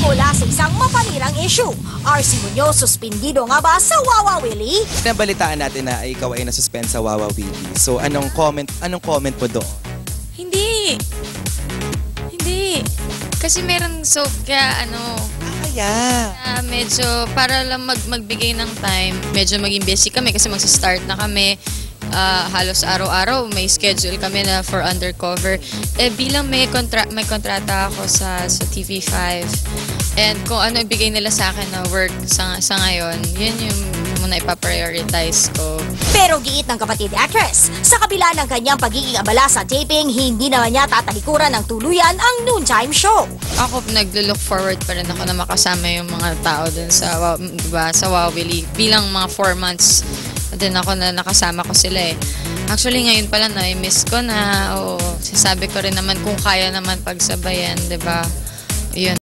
mula sa isang mapanirang issue. RC Muñoz, suspindido nga ba sa Wawa Willie? Nabalitaan natin na ikaw ay nasuspend sa Wawa Willie. So anong comment po doon? Hindi. Kasi meron soap kaya medyo para lang magbigay ng time, medyo maging busy kami kasi magsa-start na kami. Halos araw-araw may schedule kami na for undercover. Bilang may kontrata ako sa TV5 and kung ano ibigay nila sa akin na work sa ngayon, yun yung muna ipaprioritize ko. Pero giit ng kapatid actress, sa kabila ng kanyang pagiging abala sa taping, hindi naman niya tatalikuran ng tuluyan ang noontime show. Ako naglo-look forward pa rin ako na makasama yung mga tao dun sa Wawa Willie. Bilang mga 4 months din ako na nakasama ko sila eh. Actually ngayon pala na-miss ko na, sasabi ko rin naman kung kaya naman pagsabayan, 'di ba? Yun.